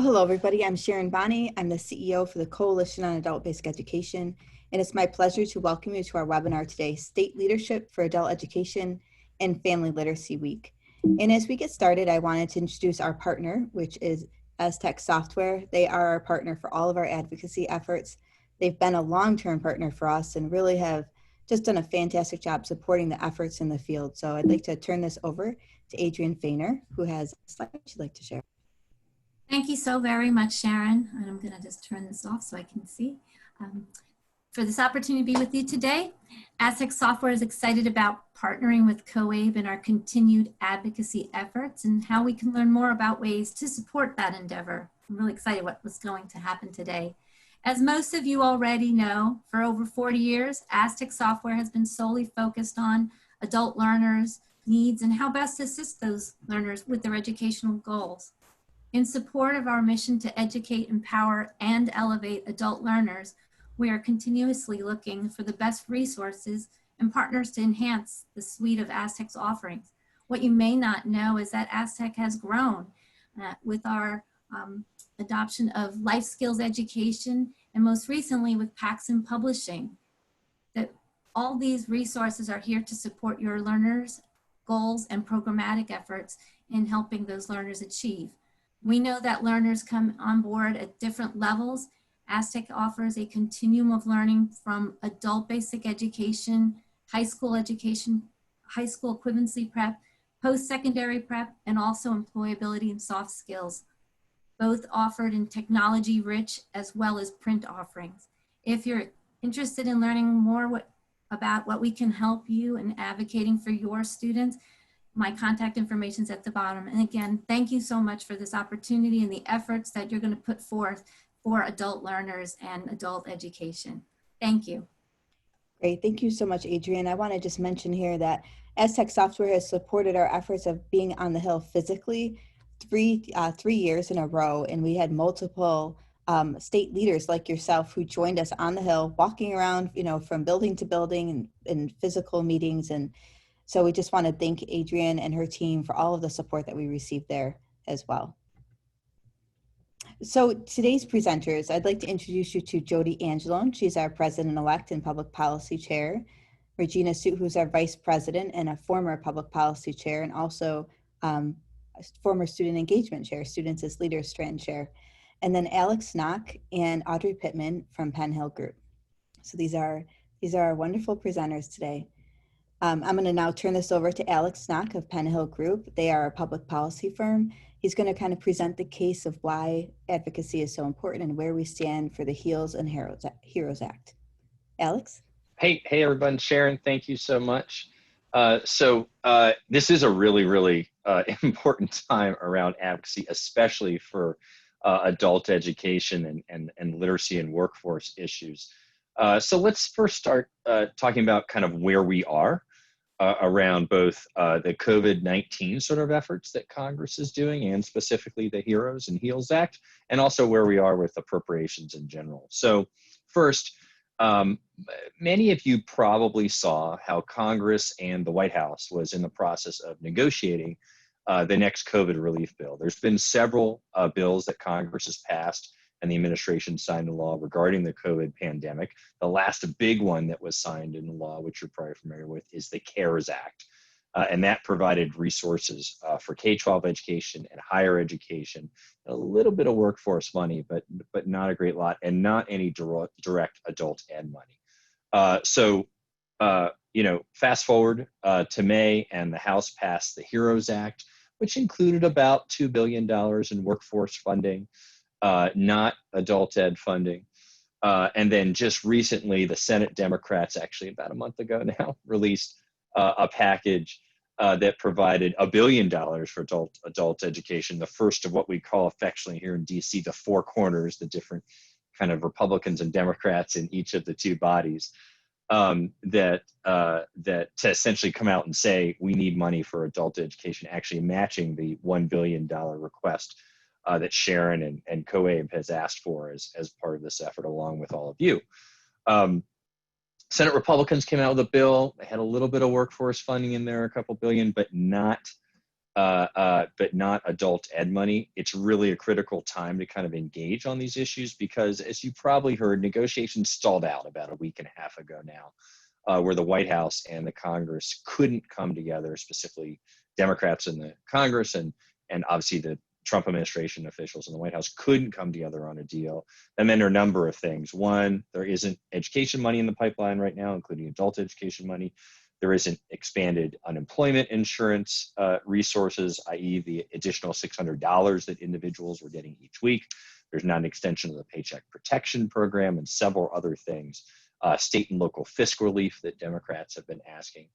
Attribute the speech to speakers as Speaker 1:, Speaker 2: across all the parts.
Speaker 1: Well, hello, everybody. I'm Sharon Bonney. I'm the CEO for the Coalition on Adult Basic Education, and it's my pleasure to welcome you to our webinar today, State Leadership for Adult Education and Family Literacy Week. And as we get started, I wanted to introduce our partner, which is Aztec Software. They are our partner for all of our advocacy efforts. They've been a long-term partner for us and really have just done a fantastic job supporting the efforts in the field. So I'd like to turn this over to Adrienne Fainer, who has a slide she'd like to share.
Speaker 2: Thank you so very much, Sharon. And I'm going to just turn this off so I can see. For this opportunity to be with you today, Aztec Software is excited about partnering with COABE in our continued advocacy efforts and how we can learn more about ways to support that endeavor. I'm really excited what's going to happen today. As most of you already know, for over 40 years, Aztec Software has been solely focused on adult learners' needs and how best to assist those learners with their educational goals. In support of our mission to educate, empower, and elevate adult learners, we are continuously looking for the best resources and partners to enhance the suite of Aztec's offerings. What you may not know is that Aztec has grown with our adoption of life skills education, and most recently with Paxson Publishing. That all these resources are here to support your learners' goals and programmatic efforts in helping those learners achieve. We know that learners come on board at different levels. Aztec offers a continuum of learning from adult basic education, high school equivalency prep, post-secondary prep, and also employability and soft skills, both offered in technology-rich as well as print offerings. If you're interested in learning more about what we can help you in advocating for your students, my contact information is at the bottom. And again, thank you so much for this opportunity and the efforts that you're going to put forth for adult learners and adult education. Thank you.
Speaker 1: Great. Thank you so much, Adrienne. I want to just mention here that Aztec Software has supported our efforts of being on the Hill physically three years in a row. And we had multiple state leaders like yourself who joined us on the Hill, walking around, from building to building and physical meetings. And so we just want to thank Adrienne and her team for all of the support that we received there as well. So today's presenters, I'd like to introduce you to Jody Angelone. She's our President-elect and Public Policy Chair. Regina Suit, who's our Vice President and a former Public Policy Chair, and also a former Student Engagement Chair, Students as Leaders Strand Chair. And then Alex Knock and Audrey Pittman from Penn Hill Group. So these are our wonderful presenters today. I'm going to now turn this over to Alex Knock of Penn Hill Group. They are a public policy firm. He's going to kind of present the case of why advocacy is so important and where we stand for the HEALS and HEROES Act. Alex?
Speaker 3: Hey everyone. Sharon, thank you so much. This is a really important time around advocacy, especially for adult education and literacy and workforce issues. So let's first start talking about kind of where we are around both the COVID-19 sort of efforts that Congress is doing, and specifically the HEROES and HEALS Act, and also where we are with appropriations in general. So first, many of you probably saw how Congress and the White House was in the process of negotiating the next COVID relief bill. There's been several bills that Congress has passed and the administration signed a law regarding the COVID pandemic. The last big one that was signed into law, which you're probably familiar with, is the CARES Act. And that provided resources for K-12 education and higher education, a little bit of workforce money, but not a great lot, and not any direct adult ed money. Fast forward to May, and the House passed the HEROES Act, which included about $2 billion in workforce funding, not adult ed funding. And then just recently, the Senate Democrats, actually about a month ago now, released a package that provided $1 billion for adult education, the first of what we call affectionately here in DC, the four corners, the different kind of Republicans and Democrats in each of the two bodies, that to essentially come out and say, we need money for adult education, actually matching the $1 billion request that Sharon and COABE has asked for as part of this effort, along with all of you. Senate Republicans came out with a bill. They had a little bit of workforce funding in there, a couple billion, but not but not adult ed money, it's really a critical time to kind of engage on these issues because, as you probably heard, negotiations stalled out about a week and a half ago now, where the White House and the Congress couldn't come together, specifically Democrats in the Congress and obviously the Trump administration officials in the White House couldn't come together on a deal. And then there are a number of things. One, there isn't education money in the pipeline right now, including adult education money. There isn't expanded unemployment insurance resources, i.e. the additional $600 that individuals were getting each week. There's not an extension of the Paycheck Protection Program and several other things. State and local fiscal relief that Democrats have been asking.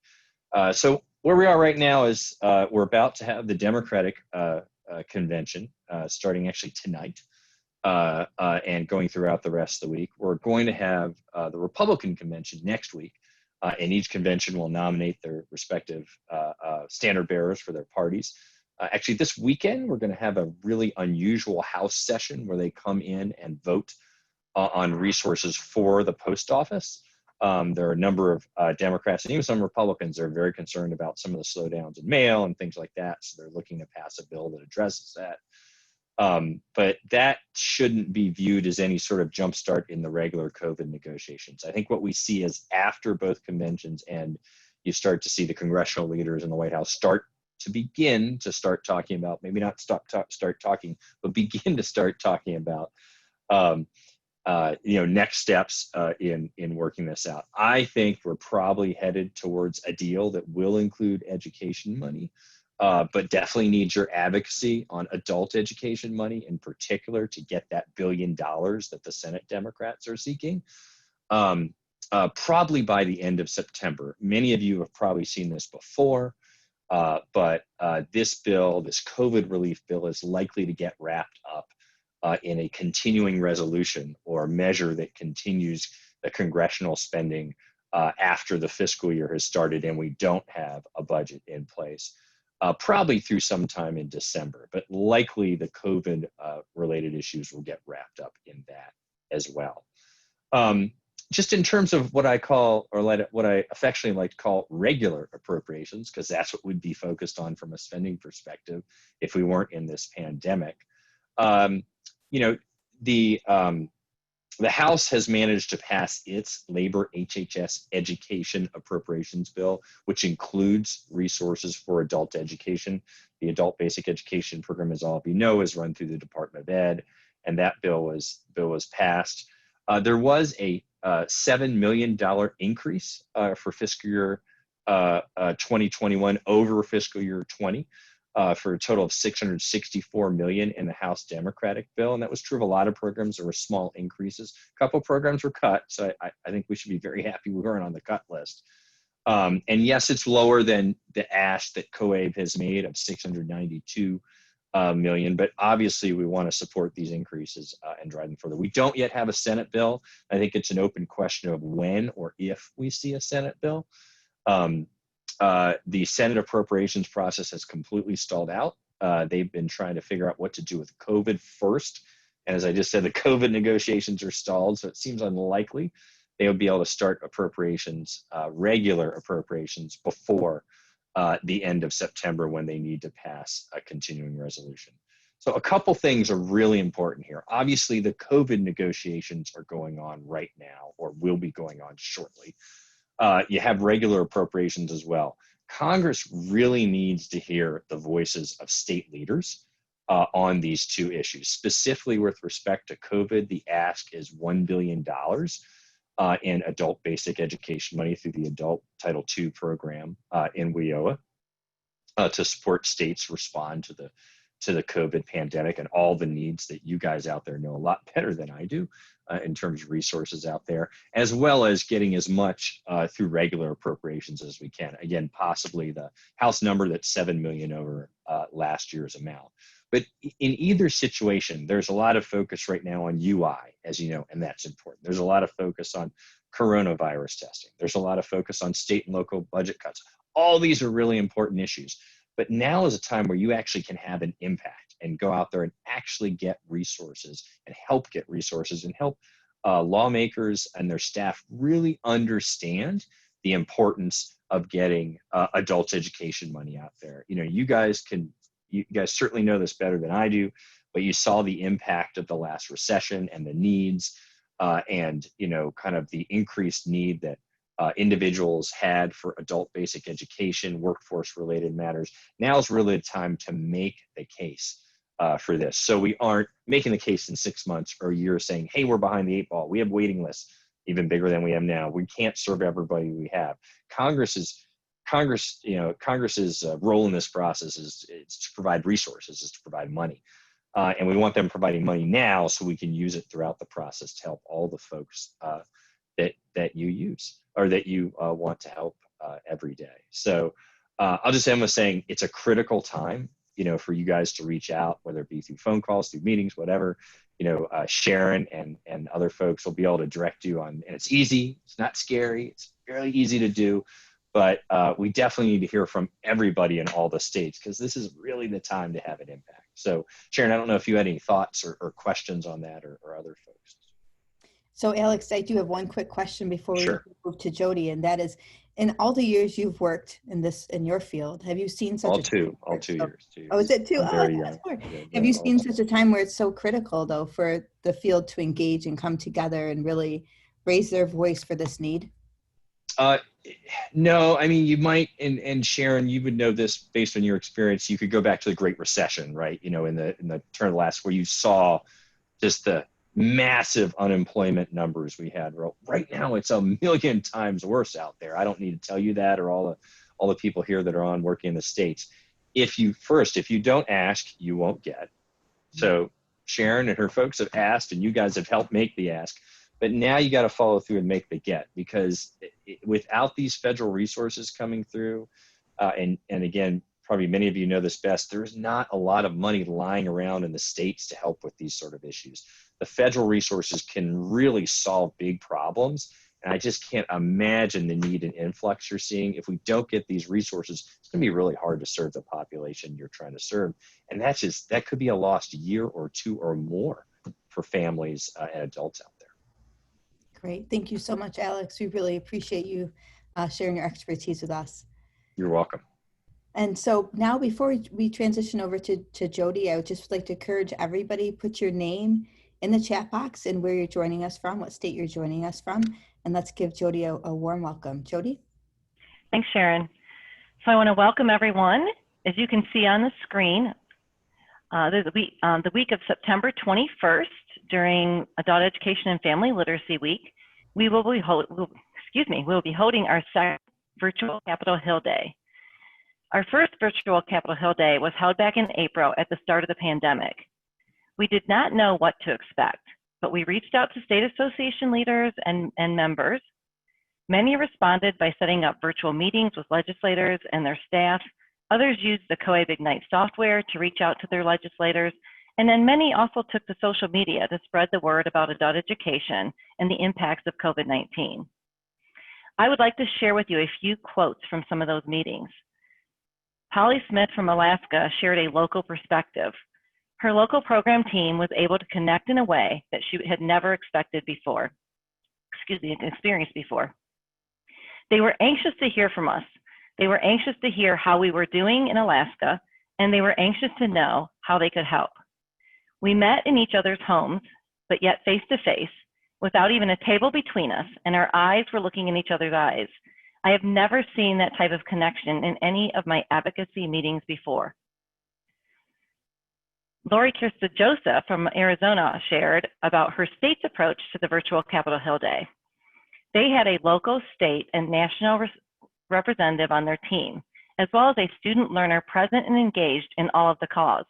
Speaker 3: So where we are right now is we're about to have the Democratic convention starting actually tonight and going throughout the rest of the week. We're going to have the Republican convention next week, and each convention will nominate their respective standard bearers for their parties. Actually, this weekend, we're going to have a really unusual House session where they come in and vote on resources for the post office. There are a number of Democrats and even some Republicans that are very concerned about some of the slowdowns in mail and things like that. So they're looking to pass a bill that addresses that. But that shouldn't be viewed as any sort of jumpstart in the regular COVID negotiations. I think what we see is after both conventions end, you start to see the congressional leaders in the White House start talking about, maybe not start talking, but begin to start talking about next steps in working this out. I think we're probably headed towards a deal that will include education money, but definitely needs your advocacy on adult education money in particular to get that $1 billion that the Senate Democrats are seeking. Probably by the end of September. Many of you have probably seen this before, but this bill, this COVID relief bill, is likely to get wrapped up in a continuing resolution or measure that continues the congressional spending after the fiscal year has started and we don't have a budget in place, probably through sometime in December, but likely the COVID related issues will get wrapped up in that as well. Just in terms of what I call, or what I affectionately like to call regular appropriations, because that's what we'd be focused on from a spending perspective if we weren't in this pandemic. The House has managed to pass its labor HHS education appropriations bill, which includes resources for adult education. The adult basic education program, as all of you know, is run through the Department of Ed, and that bill was passed. There was a $7 million increase for fiscal year 2021 over fiscal year 20. For a total of $664 million in the House Democratic bill. And that was true of a lot of programs. There were small increases. A couple of programs were cut. So I think we should be very happy we weren't on the cut list. And yes, it's lower than the ask that COABE has made of $692 million, but obviously we want to support these increases and drive them further. We don't yet have a Senate bill. I think it's an open question of when or if we see a Senate bill. The Senate appropriations process has completely stalled out. They've been trying to figure out what to do with COVID first. And as I just said, the COVID negotiations are stalled, so it seems unlikely they would be able to start appropriations, regular appropriations, before the end of September when they need to pass a continuing resolution. So a couple things are really important here. Obviously, the COVID negotiations are going on right now, or will be going on shortly. You have regular appropriations as well. Congress really needs to hear the voices of state leaders on these two issues. Specifically with respect to COVID, the ask is $1 billion in adult basic education money through the Adult Title II program in WIOA to support states respond to the COVID pandemic and all the needs that you guys out there know a lot better than I do in terms of resources out there, as well as getting as much through regular appropriations as we can. Again, possibly the House number that's $7 million over last year's amount. But in either situation, there's a lot of focus right now on UI, as you know, and that's important. There's a lot of focus on coronavirus testing. There's a lot of focus on state and local budget cuts. All these are really important issues. But now is a time where you actually can have an impact and go out there and actually get resources and help get resources and help lawmakers and their staff really understand the importance of getting adult education money out there. You guys certainly know this better than I do, but you saw the impact of the last recession and the needs, and kind of the increased need that individuals had for adult basic education, workforce related matters. Now is really the time to make the case for this. So we aren't making the case in 6 months or a year saying, hey, we're behind the 8 ball. We have waiting lists even bigger than we have now. We can't serve everybody we have. Congress's role in this process is to provide resources, is to provide money. And we want them providing money now so we can use it throughout the process to help all the folks that you use or that you want to help every day. So I'll just end with saying it's a critical time, for you guys to reach out, whether it be through phone calls, through meetings, whatever. Sharon and other folks will be able to direct you on, and it's easy, it's not scary, it's fairly easy to do, but we definitely need to hear from everybody in all the states because this is really the time to have an impact. So Sharon, I don't know if you had any thoughts or questions on that or other folks.
Speaker 1: So Alex, I do have one quick question before we
Speaker 3: Sure.
Speaker 1: move to Jody, and that is, in all the years you've worked in your field, have you seen such
Speaker 3: All
Speaker 1: a
Speaker 3: two
Speaker 1: time
Speaker 3: years.
Speaker 1: Oh, is it two?
Speaker 3: I'm
Speaker 1: Oh,
Speaker 3: very
Speaker 1: that's
Speaker 3: young.
Speaker 1: more.
Speaker 3: Yeah,
Speaker 1: Have you
Speaker 3: all
Speaker 1: seen
Speaker 3: two.
Speaker 1: such a time where it's so critical, though, for the field to engage and come together and really raise their voice for this need?
Speaker 3: No, I mean, you might, and Sharon, you would know this based on your experience. You could go back to the Great Recession, right? In the turn of the last, where you saw just the massive unemployment numbers we had. Right now, it's a million times worse out there. I don't need to tell you that, or all the people here that are on working in the States. If you don't ask, you won't get. So Sharon and her folks have asked, and you guys have helped make the ask. But now you got to follow through and make the get, because without these federal resources coming through, and again, probably many of you know this best, there's not a lot of money lying around in the states to help with these sort of issues. The federal resources can really solve big problems. And I just can't imagine the need and influx you're seeing. If we don't get these resources, it's going to be really hard to serve the population you're trying to serve. And that could be a lost year or two or more for families and adults out there.
Speaker 1: Great. Thank you so much, Alex. We really appreciate you sharing your expertise with us.
Speaker 3: You're welcome.
Speaker 1: And so now, before we transition over to Jody, I would just like to encourage everybody, put your name in the chat box and where you're joining us from, what state you're joining us from, and let's give Jody a warm welcome. Jody?
Speaker 4: Thanks, Sharon. So I want to welcome everyone. As you can see on the screen, the week of September 21st, during Adult Education and Family Literacy Week, we will be holding our second virtual Capitol Hill Day. Our first virtual Capitol Hill Day was held back in April at the start of the pandemic. We did not know what to expect, but we reached out to state association leaders and members. Many responded by setting up virtual meetings with legislators and their staff. Others used the COABE Ignite software to reach out to their legislators. And then many also took to social media to spread the word about adult education and the impacts of COVID-19. I would like to share with you a few quotes from some of those meetings. Polly Smith from Alaska shared a local perspective. Her local program team was able to connect in a way that she had never experienced before. They were anxious to hear from us. They were anxious to hear how we were doing in Alaska, and they were anxious to know how they could help. We met in each other's homes, but yet face to face, without even a table between us, and our eyes were looking in each other's eyes. I have never seen that type of connection in any of my advocacy meetings before. Lori Kirsta Joseph from Arizona shared about her state's approach to the virtual Capitol Hill Day. They had a local, state, and national representative on their team, as well as a student learner present and engaged in all of the calls.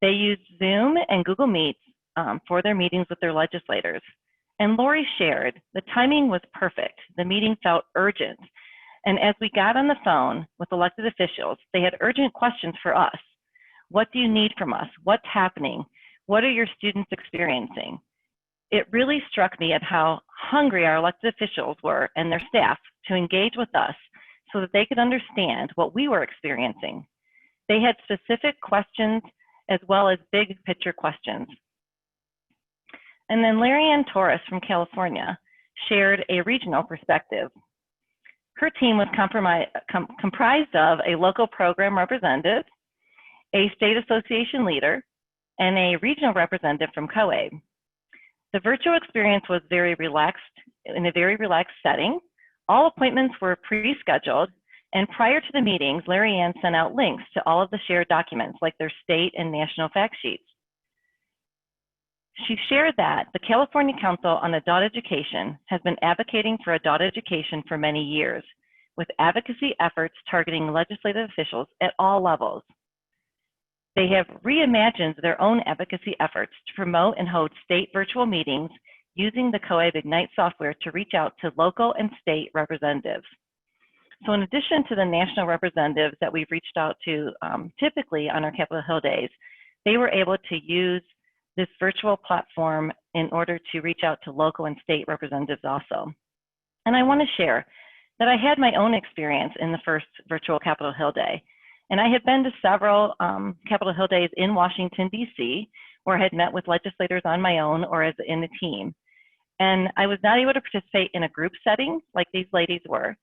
Speaker 4: They used Zoom and Google Meets for their meetings with their legislators. And Lori shared, the timing was perfect. The meeting felt urgent. And as we got on the phone with elected officials, they had urgent questions for us. What do you need from us? What's happening? What are your students experiencing? It really struck me at how hungry our elected officials were and their staff to engage with us so that they could understand what we were experiencing. They had specific questions as well as big picture questions. And then Larry Ann Torres from California shared a regional perspective. Her team was comprised of a local program representative, a state association leader, and a regional representative from COABE. The virtual experience was very relaxed, in a very relaxed setting. All appointments were pre-scheduled, and prior to the meetings, Larry Ann sent out links to all of the shared documents, like their state and national fact sheets. She shared that the California Council on Adult Education has been advocating for adult education for many years, with advocacy efforts targeting legislative officials at all levels. They have reimagined their own advocacy efforts to promote and hold state virtual meetings using the COABE Ignite software to reach out to local and state representatives. So in addition to the national representatives that we've reached out to typically on our Capitol Hill days, they were able to use this virtual platform in order to reach out to local and state representatives also. And I want to share that I had my own experience in the first virtual Capitol Hill Day. And I had been to several Capitol Hill Days in Washington, D.C., where I had met with legislators on my own or as in a team. And I was not able to participate in a group setting like these ladies were,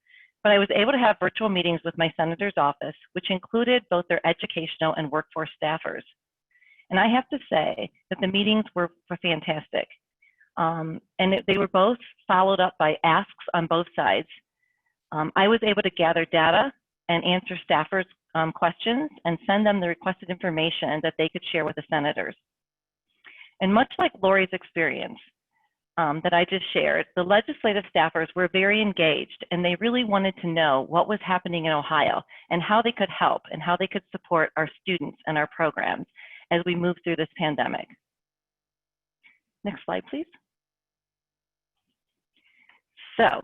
Speaker 4: but I was able to have virtual meetings with my senator's office, which included both their educational and workforce staffers. And I have to say that the meetings were fantastic. They were both followed up by asks on both sides. I was able to gather data and answer staffers' questions and send them the requested information that they could share with the senators. And much like Lori's experience that I just shared, the legislative staffers were very engaged, and they really wanted to know what was happening in Ohio and how they could help and how they could support our students and our programs as we move through this pandemic. Next slide, please. So,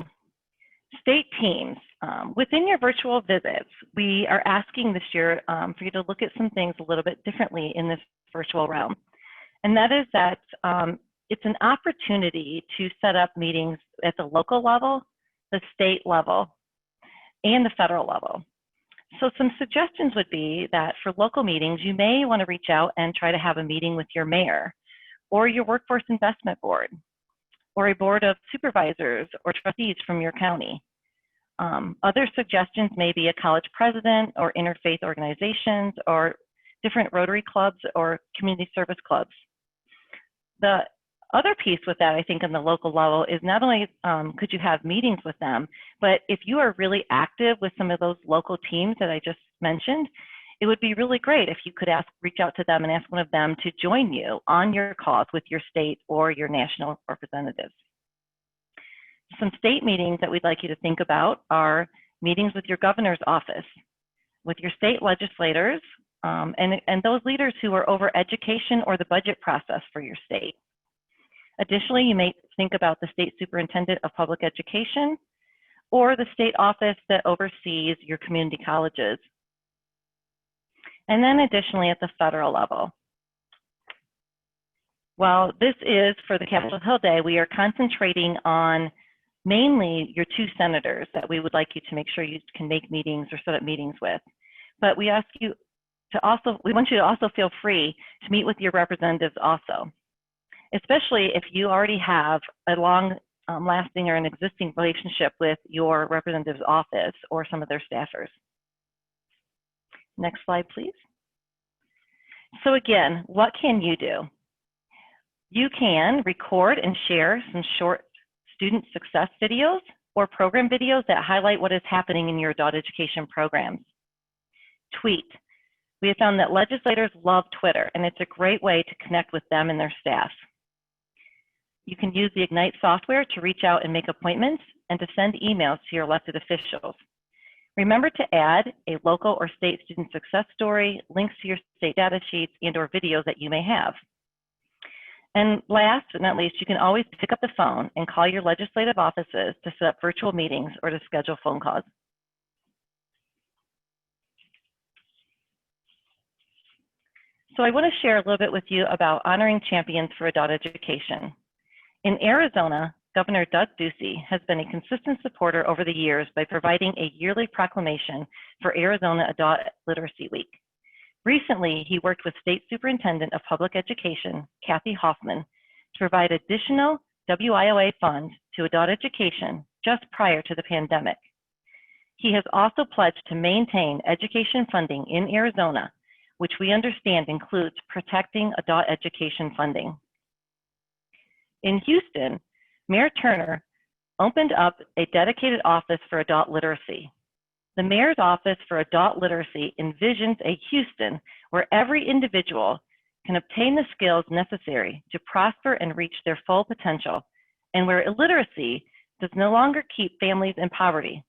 Speaker 4: state teams, within your virtual visits, we are asking this year for you to look at some things a little bit differently in this virtual realm. And that is that it's an opportunity to set up meetings at the local level, the state level, and the federal level. So some suggestions would be that for local meetings, you may want to reach out and try to have a meeting with your mayor or your workforce investment board or a board of supervisors or trustees from your county. Other suggestions may be a college president or interfaith organizations or different Rotary clubs or community service clubs. The other piece with that, I think, on the local level is not only could you have meetings with them, but if you are really active with some of those local teams that I just mentioned, it would be really great if you could reach out to them and ask one of them to join you on your calls with your state or your national representatives. Some state meetings that we'd like you to think about are meetings with your governor's office, with your state legislators, and those leaders who are over education or the budget process for your state. Additionally, you may think about the state superintendent of public education or the state office that oversees your community colleges. And then additionally at the federal level. While this is for the Capitol Hill Day, we are concentrating on mainly your two senators that we would like you to make sure you can make meetings or set up meetings with. But we ask you to we want you to also feel free to meet with your representatives also, especially if you already have a long-lasting or an existing relationship with your representative's office or some of their staffers. Next slide, please. So again, what can you do? You can record and share some short student success videos or program videos that highlight what is happening in your adult education programs. Tweet. We have found that legislators love Twitter, and it's a great way to connect with them and their staff. You can use the Ignite software to reach out and make appointments and to send emails to your elected officials. Remember to add a local or state student success story, links to your state data sheets, and/or videos that you may have. And last but not least, you can always pick up the phone and call your legislative offices to set up virtual meetings or to schedule phone calls. So I want to share a little bit with you about honoring champions for adult education. In Arizona, Governor Doug Ducey has been a consistent supporter over the years by providing a yearly proclamation for Arizona Adult Literacy Week. Recently, he worked with State Superintendent of Public Education, Kathy Hoffman, to provide additional WIOA funds to adult education just prior to the pandemic. He has also pledged to maintain education funding in Arizona, which we understand includes protecting adult education funding. In Houston, Mayor Turner opened up a dedicated office for adult literacy. The Mayor's Office for Adult Literacy envisions a Houston where every individual can obtain the skills necessary to prosper and reach their full potential, and where illiteracy does no longer keep families in poverty.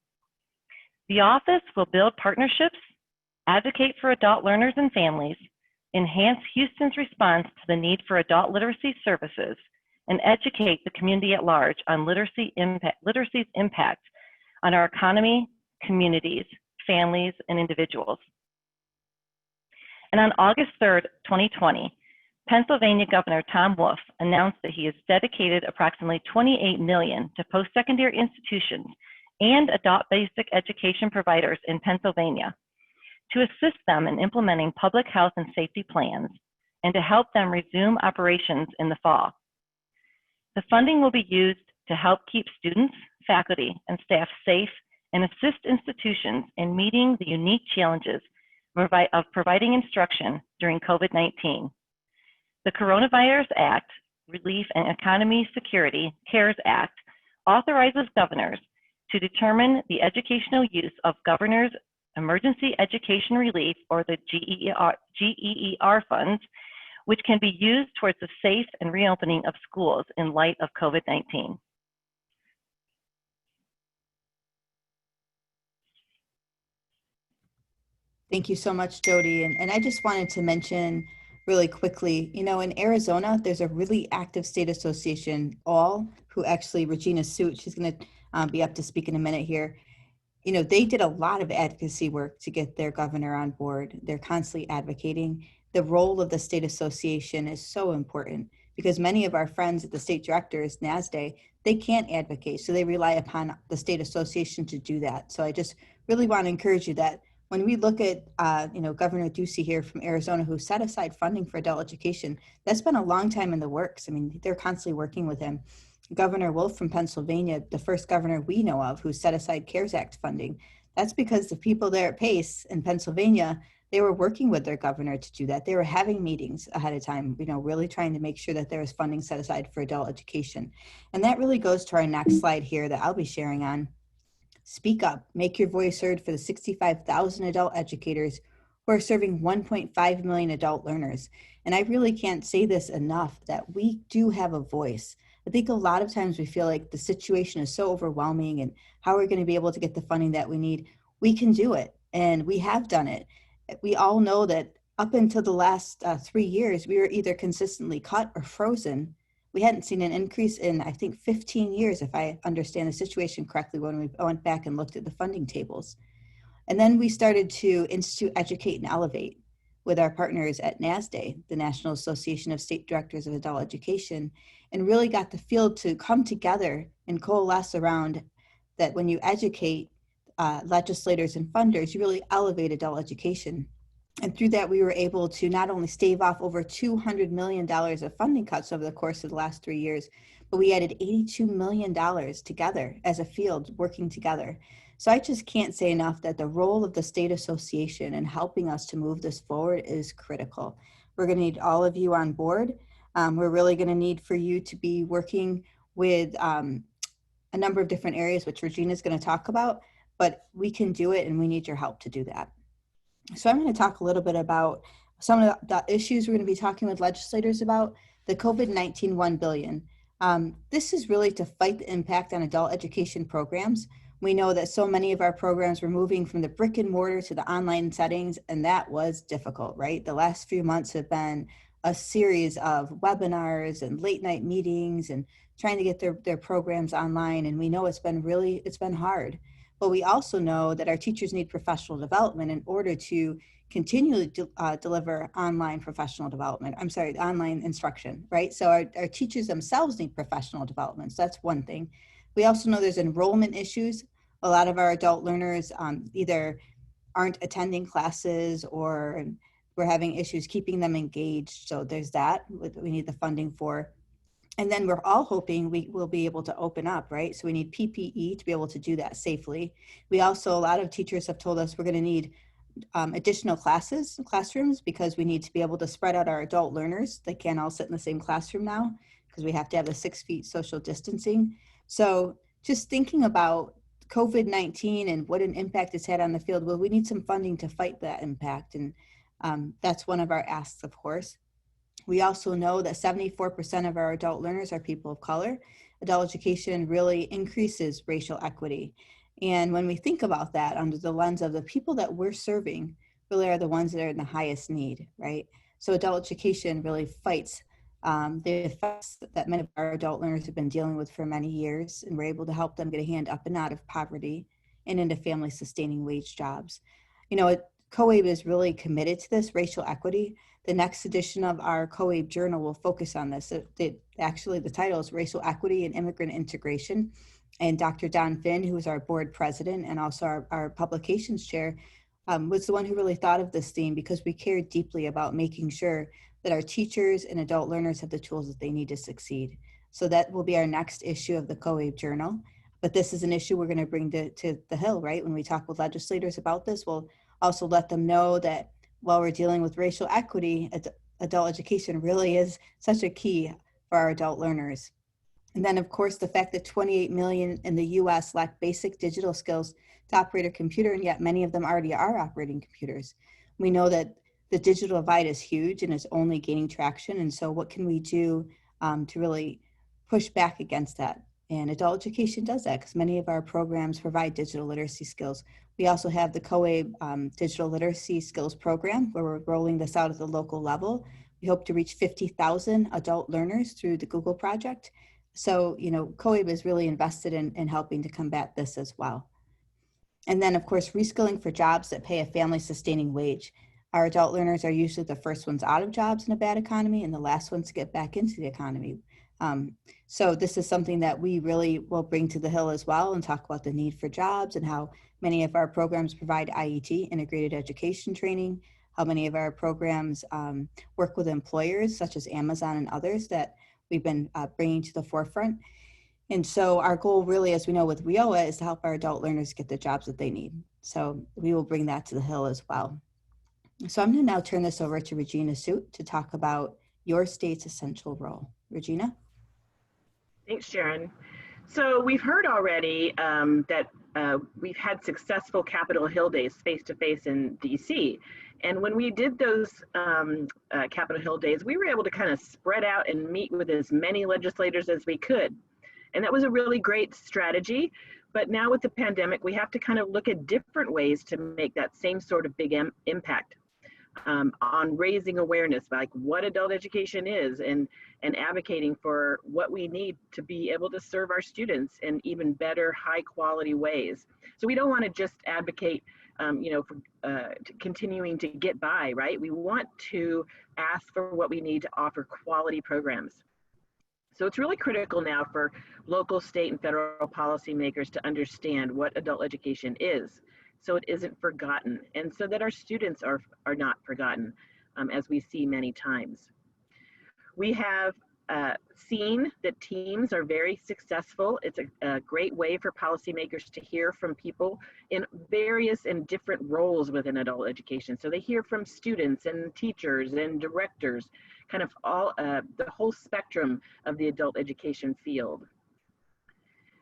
Speaker 4: The office will build partnerships, advocate for adult learners and families, enhance Houston's response to the need for adult literacy services, and educate the community at large on literacy's impact on our economy, communities, families, and individuals. And on August 3rd, 2020, Pennsylvania Governor Tom Wolf announced that he has dedicated approximately $28 million to post-secondary institutions and adult basic education providers in Pennsylvania to assist them in implementing public health and safety plans and to help them resume operations in the fall. The funding will be used to help keep students, faculty, and staff safe and assist institutions in meeting the unique challenges of providing instruction during COVID-19. The Coronavirus Act, Relief and Economy Security, CARES Act, authorizes governors to determine the educational use of Governor's Emergency Education Relief, or the GEER funds, which can be used towards the safe and reopening of schools in light of COVID-19.
Speaker 1: Thank you so much, Jody. And I just wanted to mention really quickly, you know, in Arizona, there's a really active state association, who actually, Regina Suit, she's going to be up to speak in a minute here. You know, they did a lot of advocacy work to get their governor on board. They're constantly advocating. The role of the state association is so important because many of our friends at the state directors, NASDA, they can't advocate. So they rely upon the state association to do that. So I just really want to encourage you that when we look at, Governor Ducey here from Arizona, who set aside funding for adult education, that's been a long time in the works. I mean, they're constantly working with him. Governor Wolf from Pennsylvania, the first governor we know of who set aside CARES Act funding, that's because the people there at PACE in Pennsylvania, they were working with their governor to do that. They were having meetings ahead of time, really trying to make sure that there was funding set aside for adult education. And that really goes to our next slide here that I'll be sharing on. Speak up, make your voice heard for the 65,000 adult educators who are serving 1.5 million adult learners. And I really can't say this enough that we do have a voice. I think a lot of times we feel like the situation is so overwhelming and how are we going to be able to get the funding that we need? We can do it, and we have done it. We all know that up until the last 3 years, we were either consistently cut or frozen. We hadn't seen an increase in, I think, 15 years, if I understand the situation correctly, when we went back and looked at the funding tables. And then we started to institute, educate, and elevate with our partners at NASDA, the National Association of State Directors of Adult Education, and really got the field to come together and coalesce around that when you educate legislators and funders, you really elevate adult education. And through that, we were able to not only stave off over $200 million of funding cuts over the course of the last 3 years, but we added $82 million together as a field working together. So I just can't say enough that the role of the state association in helping us to move this forward is critical. We're going to need all of you on board. We're really going to need for you to be working with a number of different areas, which Regina is going to talk about, but we can do it and we need your help to do that. So I'm going to talk a little bit about some of the issues we're going to be talking with legislators about. The COVID-19 $1 billion. This is really to fight the impact on adult education programs. We know that so many of our programs were moving from the brick and mortar to the online settings, and that was difficult, right? The last few months have been a series of webinars and late night meetings and trying to get their programs online. And we know it's been hard. But we also know that our teachers need professional development in order to continually deliver online online instruction, right? So our teachers themselves need professional development. So that's one thing. We also know there's enrollment issues. A lot of our adult learners either aren't attending classes or we're having issues keeping them engaged. So there's that we need the funding for. And then we're all hoping we will be able to open up, right? So we need PPE to be able to do that safely. We also, a lot of teachers have told us we're going to need additional classrooms, because we need to be able to spread out our adult learners. They can't all sit in the same classroom now because we have to have the 6 feet social distancing. So just thinking about COVID-19 and what an impact it's had on the field, well, we need some funding to fight that impact. And that's one of our asks, of course. We also know that 74% of our adult learners are people of color. Adult education really increases racial equity. And when we think about that under the lens of the people that we're serving, really are the ones that are in the highest need, right? So adult education really fights the effects that many of our adult learners have been dealing with for many years, and we're able to help them get a hand up and out of poverty and into family sustaining wage jobs. You know, COABE is really committed to this racial equity. The next edition of our COABE journal will focus on this. Actually, the title is Racial Equity and Immigrant Integration. And Dr. Don Finn, who is our board president and also our publications chair, was the one who really thought of this theme, because we care deeply about making sure that our teachers and adult learners have the tools that they need to succeed. So that will be our next issue of the COABE journal. But this is an issue we're going to bring to the Hill, right? When we talk with legislators about this, we'll also let them know that while we're dealing with racial equity, adult education really is such a key for our adult learners. And then, of course, the fact that 28 million in the US lack basic digital skills to operate a computer, and yet many of them already are operating computers. We know that the digital divide is huge and is only gaining traction. And so what can we do to really push back against that? And adult education does that, because many of our programs provide digital literacy skills. We also have the COABE Digital Literacy Skills Program, where we're rolling this out at the local level. We hope to reach 50,000 adult learners through the Google project. So, you know, COABE is really invested in helping to combat this as well. And then, of course, reskilling for jobs that pay a family sustaining wage. Our adult learners are usually the first ones out of jobs in a bad economy and the last ones to get back into the economy. So this is something that we really will bring to the Hill as well, and talk about the need for jobs and how many of our programs provide IET, integrated education training, how many of our programs work with employers such as Amazon and others that we've been bringing to the forefront. And so our goal really, as we know with WIOA, is to help our adult learners get the jobs that they need. So we will bring that to the Hill as well. So I'm going to now turn this over to Regina Soot to talk about your state's essential role. Regina?
Speaker 5: Thanks, Sharon. So we've heard already that we've had successful Capitol Hill Days face-to-face in DC. And when we did those Capitol Hill Days, we were able to kind of spread out and meet with as many legislators as we could. And that was a really great strategy. But now with the pandemic, we have to kind of look at different ways to make that same sort of big impact on raising awareness, like what adult education is, and advocating for what we need to be able to serve our students in even better, high quality ways. So we don't want to just advocate, for continuing to get by, right? We want to ask for what we need to offer quality programs. So it's really critical now for local, state, and federal policymakers to understand what adult education is, so it isn't forgotten, and so that our students are not forgotten, as we see many times. We have seen that teams are very successful. It's a great way for policymakers to hear from people in various and different roles within adult education. So they hear from students and teachers and directors, kind of all the whole spectrum of the adult education field.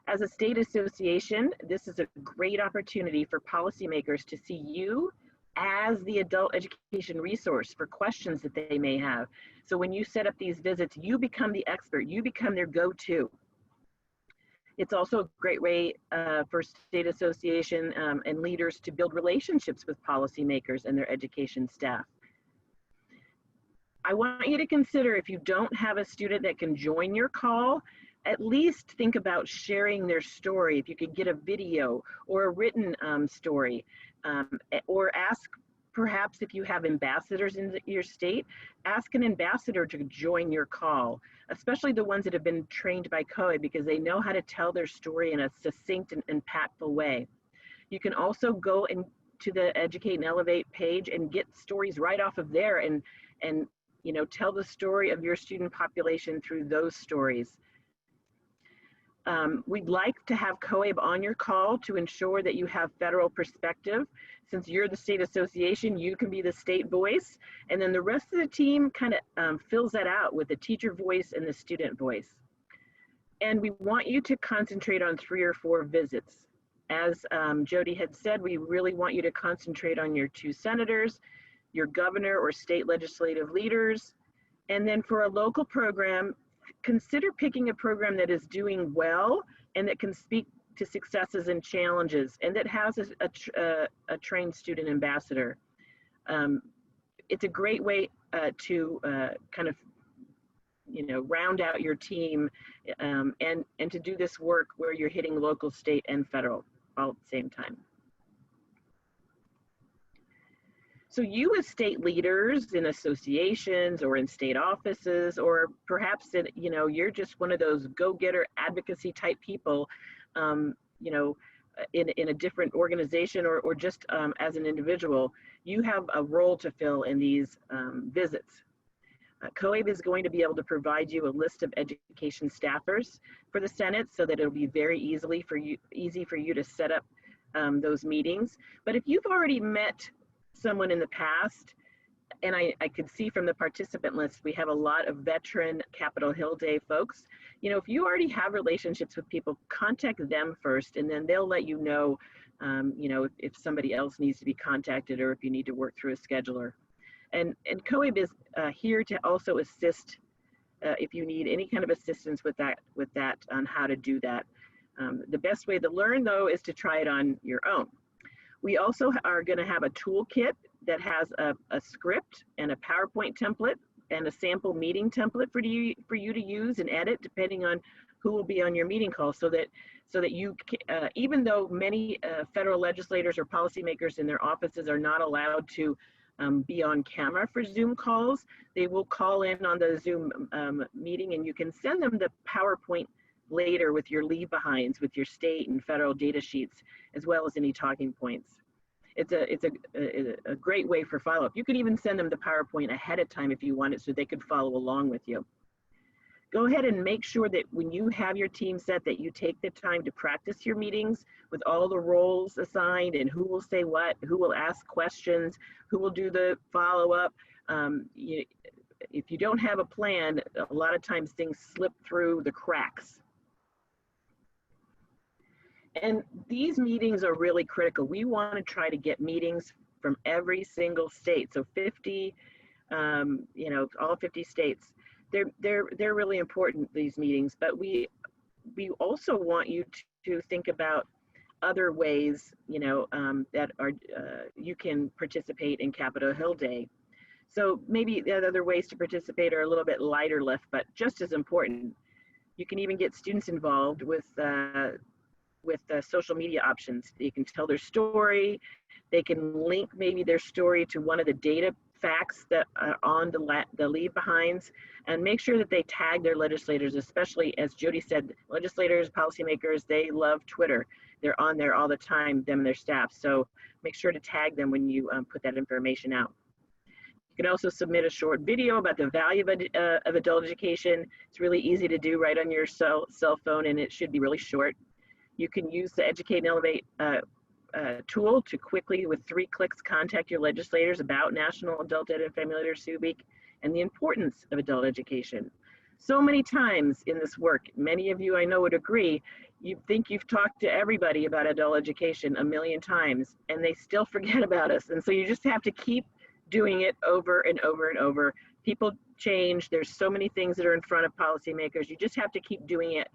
Speaker 5: As a state association, this is a great opportunity for policymakers to see you as the adult education resource for questions that they may have. So when you set up these visits, you become the expert, you become their go-to. It's also a great way for state association and leaders to build relationships with policymakers and their education staff. I want you to consider, if you don't have a student that can join your call, at least think about sharing their story. If you could get a video or a written story, or ask, perhaps if you have ambassadors in your state, ask an ambassador to join your call, especially the ones that have been trained by COABE, because they know how to tell their story in a succinct and impactful way. You can also go to the Educate and Elevate page and get stories right off of there and tell the story of your student population through those stories. We'd like to have COABE on your call to ensure that you have federal perspective. Since you're the state association, you can be the state voice, and then the rest of the team kind of fills that out with the teacher voice and the student voice. And we want you to concentrate on 3 or 4 visits. As Jody had said, we really want you to concentrate on your 2 senators, your governor or state legislative leaders, and then for a local program, consider picking a program that is doing well and that can speak to successes and challenges and that has a trained student ambassador. It's a great way to kind of round out your team and to do this work where you're hitting local, state, and federal all at the same time. So you as state leaders in associations or in state offices, or perhaps you're just one of those go-getter advocacy type people, in a different organization or just as an individual, you have a role to fill in these visits. COABE is going to be able to provide you a list of education staffers for the Senate so that it'll be very easy for you to set up those meetings. But if you've already met someone in the past, and I could see from the participant list, we have a lot of veteran Capitol Hill Day folks. If you already have relationships with people, contact them first, and then they'll let you know, if somebody else needs to be contacted or if you need to work through a scheduler. And COABE is here to also assist if you need any kind of assistance with that on how to do that. The best way to learn, though, is to try it on your own. We also are going to have a toolkit that has a script and a PowerPoint template and a sample meeting template for you to use and edit depending on who will be on your meeting call, so that you even though many federal legislators or policymakers in their offices are not allowed to be on camera for Zoom calls, they will call in on the Zoom meeting, and you can send them the PowerPoint later with your leave behinds, with your state and federal data sheets, as well as any talking points. It's a great way for follow-up. You could even send them the PowerPoint ahead of time if you wanted, so they could follow along with you. Go ahead and make sure that when you have your team set, that you take the time to practice your meetings with all the roles assigned and who will say what, who will ask questions, who will do the follow-up. If you don't have a plan, a lot of times things slip through the cracks. And these meetings are really critical. We want to try to get meetings from every single state. So 50, all 50 states. They're really important, these meetings, but we also want you to think about other ways, that are you can participate in Capitol Hill Day. So maybe the other ways to participate are a little bit lighter lift, but just as important. You can even get students involved with social media options. They can tell their story. They can link maybe their story to one of the data facts that are on the leave behinds, and make sure that they tag their legislators, especially, as Jody said, legislators, policymakers, they love Twitter. They're on there all the time, them and their staff. So make sure to tag them when you put that information out. You can also submit a short video about the value of adult education. It's really easy to do right on your cell phone, and it should be really short. You can use the Educate and Elevate tool to quickly, with 3 clicks, contact your legislators about National Adult Ed and Family Literacy Week and the importance of adult education. So many times in this work, many of you I know would agree, you think you've talked to everybody about adult education a million times and they still forget about us. And so you just have to keep doing it over and over and over. People change. There's so many things that are in front of policymakers. You just have to keep doing it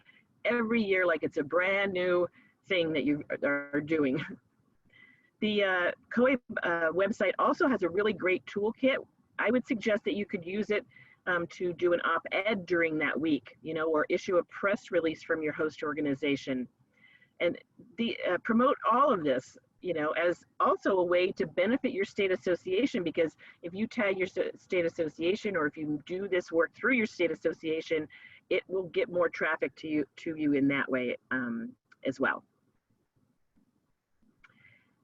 Speaker 5: every year like it's a brand new thing that you are doing. The COABE website also has a really great toolkit. I would suggest that you could use it to do an op-ed during that week, or issue a press release from your host organization. And promote all of this, as also a way to benefit your state association, because if you tag your state association, or if you do this work through your state association, it will get more traffic to you in that way as well.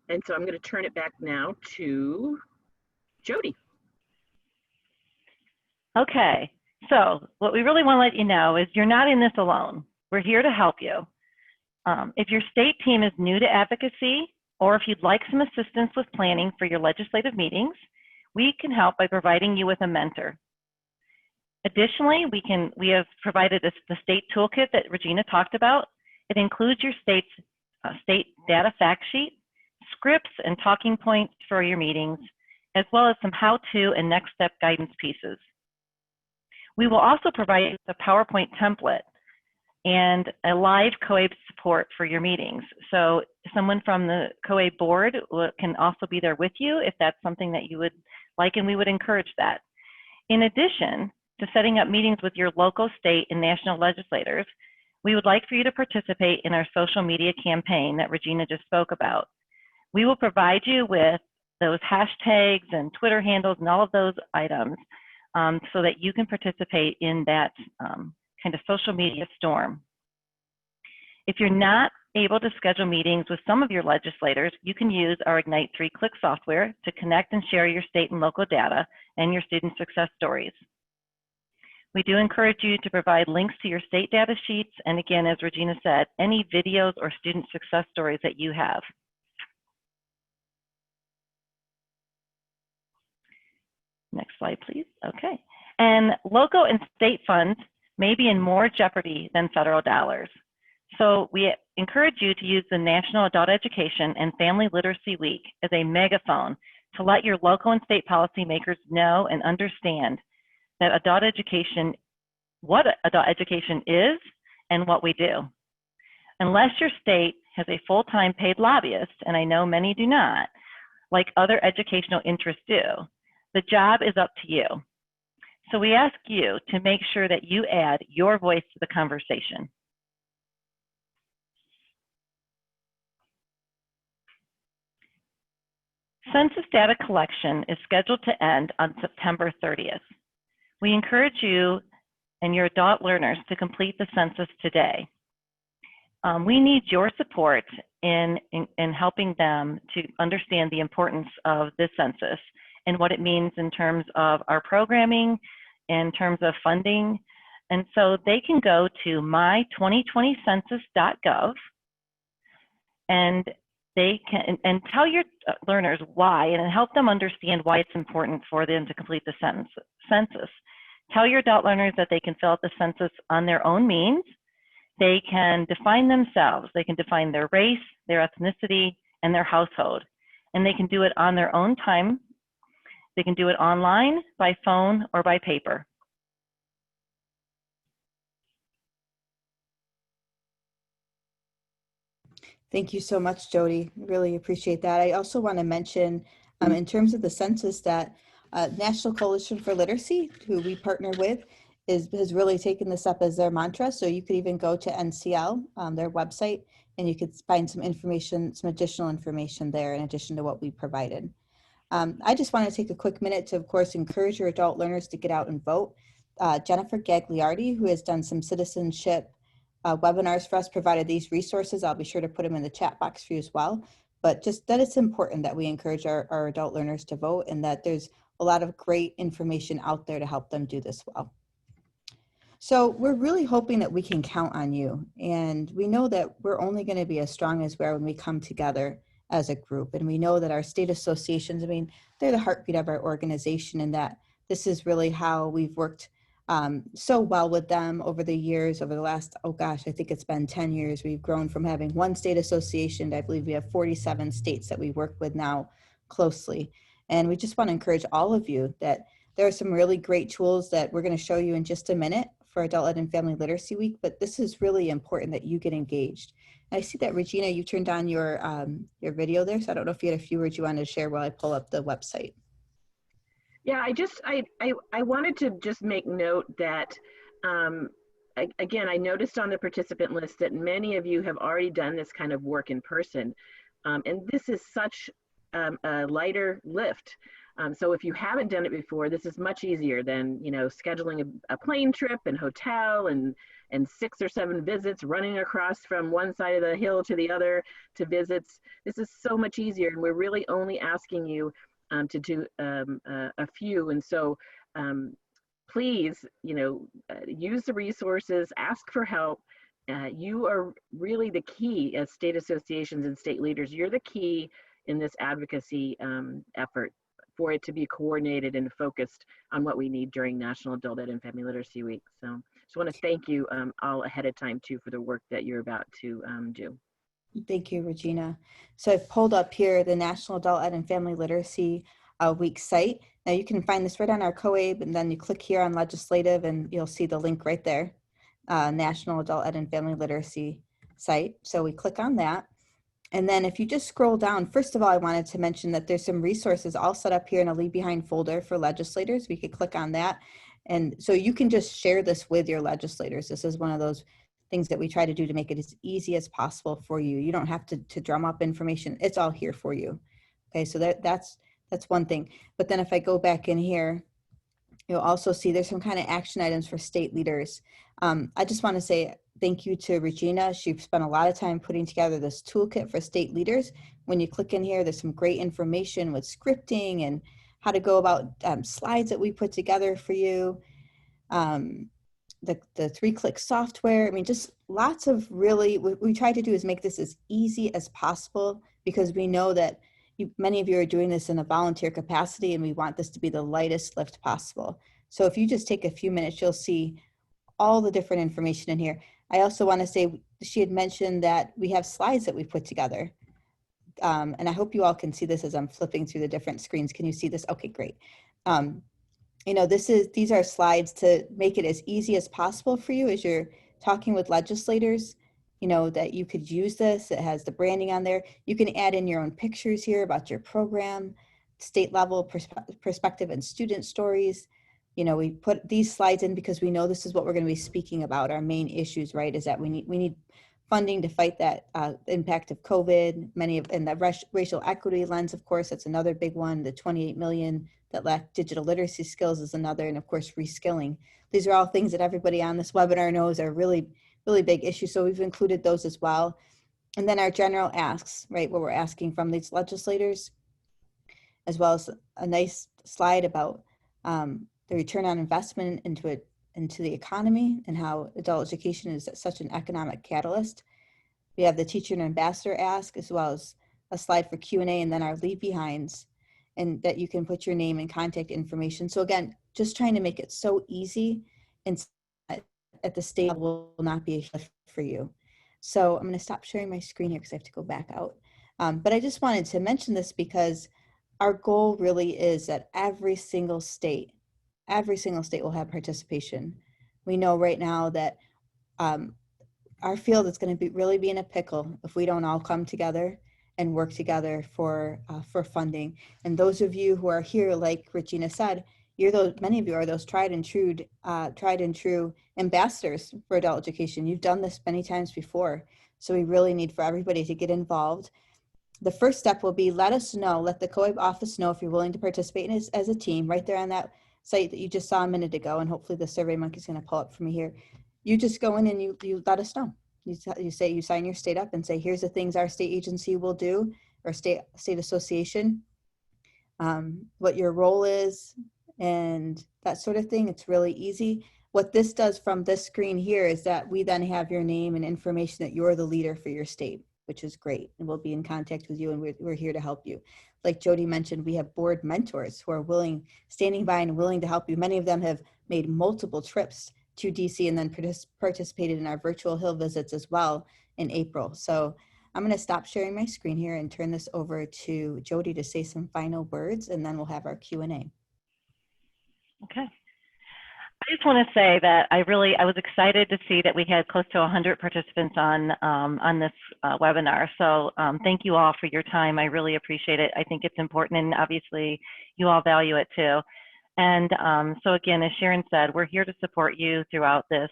Speaker 5: And so I'm going to turn it back now to Jody.
Speaker 4: Okay, so what we really want to let you know is you're not in this alone. We're here to help you. If your state team is new to advocacy, or if you'd like some assistance with planning for your legislative meetings, we can help by providing you with a mentor. Additionally, we have provided the state toolkit that Regina talked about. It includes your state's state data fact sheet, scripts and talking points for your meetings, as well as some how-to and next step guidance pieces. We will also provide you with a PowerPoint template and a live COABE support for your meetings. So someone from the COABE board can also be there with you if that's something that you would like, and we would encourage that. In addition to setting up meetings with your local, state, and national legislators, we would like for you to participate in our social media campaign that Regina just spoke about. We will provide you with those hashtags and Twitter handles and all of those items so that you can participate in that kind of social media storm. If you're not able to schedule meetings with some of your legislators, you can use our Ignite 3-click software to connect and share your state and local data and your student success stories. We do encourage you to provide links to your state data sheets, and again, as Regina said, any videos or student success stories that you have. Next slide, please. Okay. And local and state funds may be in more jeopardy than federal dollars. So we encourage you to use the National Adult Education and Family Literacy Week as a megaphone to let your local and state policymakers know and understand that adult education, what adult education is and what we do. Unless your state has a full-time paid lobbyist, and I know many do not, like other educational interests do, the job is up to you. So we ask you to make sure that you add your voice to the conversation. Census data collection is scheduled to end on September 30th. We encourage you and your adult learners to complete the census today. We need your support in helping them to understand the importance of this census and what it means in terms of our programming, in terms of funding. And so they can go to my2020census.gov and they can tell your learners why and help them understand why it's important for them to complete the census. Tell your adult learners that they can fill out the census on their own means. They can define themselves. They can define their race, their ethnicity, and their household. And they can do it on their own time. They can do it online, by phone, or by paper.
Speaker 1: Thank you so much, Jody. Really appreciate that. I also want to mention, in terms of the census, that National Coalition for Literacy, who we partner with, has really taken this up as their mantra. So you could even go to NCL, their website, and you could find some information, some additional information there in addition to what we provided. I just want to take a quick minute to, of course, encourage your adult learners to get out and vote. Jennifer Gagliardi, who has done some citizenship webinars for us, provided these resources. I'll be sure to put them in the chat box for you as well. But just that it's important that we encourage our adult learners to vote, and that there's a lot of great information out there to help them do this well. So we're really hoping that we can count on you. And we know that we're only going to be as strong as we are when we come together as a group. And we know that our state associations, I mean, they're the heartbeat of our organization, and that this is really how we've worked so well with them over the years, over the last, oh gosh, I think it's been 10 years. We've grown from having one state association to, I believe we have 47 states that we work with now closely. And we just want to encourage all of you that there are some really great tools that we're going to show you in just a minute for Adult Ed and Family Literacy Week, but this is really important that you get engaged. And I see that, Regina, you turned on your video there, so I don't know if you had a few words you wanted to share while I pull up the website.
Speaker 5: Yeah, I wanted to just make note that, again, I noticed on the participant list that many of you have already done this kind of work in person. And this is such a lighter lift. So if you haven't done it before, this is much easier than, you know, scheduling a plane trip and hotel and 6 or 7 visits, running across from one side of the hill to the other to visits. This is so much easier, and we're really only asking you to do a few. And so please, use the resources, ask for help. You are really the key as state associations and state leaders. You're the key in this advocacy effort for it to be coordinated and focused on what we need during National Adult Ed and Family Literacy Week. So just want to thank you all ahead of time too for the work that you're about to do.
Speaker 1: Thank you, Regina. So I've pulled up here the National Adult Ed and Family Literacy Week site. Now you can find this right on our COABE, and then you click here on legislative and you'll see the link right there, National Adult Ed and Family Literacy site. So we click on that. And then if you just scroll down, first of all, I wanted to mention that there's some resources all set up here in a Leave Behind folder for legislators. We could click on that. And so you can just share this with your legislators. This is one of those things that we try to do to make it as easy as possible for you. You don't have to drum up information. It's all here for you. Okay, so that's one thing. But then if I go back in here, you'll also see there's some kind of action items for state leaders. I just want to say thank you to Regina. She spent a lot of time putting together this toolkit for state leaders. When you click in here, there's some great information with scripting and how to go about slides that we put together for you. The 3-click software. I mean, just lots of really, what we try to do is make this as easy as possible, because we know that many of you are doing this in a volunteer capacity, and we want this to be the lightest lift possible. So if you just take a few minutes, you'll see all the different information in here. I also want to say, she had mentioned that we have slides that we put together. And I hope you all can see this as I'm flipping through the different screens. Can you see this? Okay, great. These are slides to make it as easy as possible for you as you're talking with legislators, that you could use this. It has the branding on there. You can add in your own pictures here about your program, state level perspective and student stories. We put these slides in because we know this is what we're going to be speaking about. Our main issues, right, is that we need funding to fight that impact of COVID. And the racial equity lens, of course, that's another big one. The 28 million that lack digital literacy skills is another, and of course, reskilling. These are all things that everybody on this webinar knows are really, really big issues. So we've included those as well. And then our general asks, right, what we're asking from these legislators, as well as a nice slide about the return on investment into the economy and how adult education is such an economic catalyst. We have the teacher and ambassador ask, as well as a slide for Q&A, and then our leave behinds, and that you can put your name and contact information. So again, just trying to make it so easy, and at the state level will not be a shift for you. So I'm going to stop sharing my screen here because I have to go back out. But I just wanted to mention this because our goal really is that every single state will have participation. We know right now that our field is going to really be in a pickle if we don't all come together and work together for funding. And those of you who are here, like Regina said, many of you are those tried and true ambassadors for adult education. You've done this many times before. So we really need for everybody to get involved. The first step will be let the COAB office know if you're willing to participate in as a team right there on that site that you just saw a minute ago. And hopefully the SurveyMonkey is going to pull up for me here. You just go in and you let us know. You sign your state up and say, here's the things our state agency will do, or state association, what your role is, and that sort of thing. It's really easy. What this does from this screen here is that we then have your name and information that you're the leader for your state, which is great. And we'll be in contact with you, and we're here to help you. Like Jody mentioned, we have board mentors who are standing by and willing to help you. Many of them have made multiple trips to DC and then participated in our virtual Hill visits as well in April. So I'm going to stop sharing my screen here and turn this over to Jody to say some final words, and then we'll have our Q&A.
Speaker 4: Okay. I just want to say that I was excited to see that we had close to 100 participants on this webinar. So thank you all for your time. I really appreciate it. I think it's important, and obviously you all value it too. And so again, as Sharon said, we're here to support you throughout this.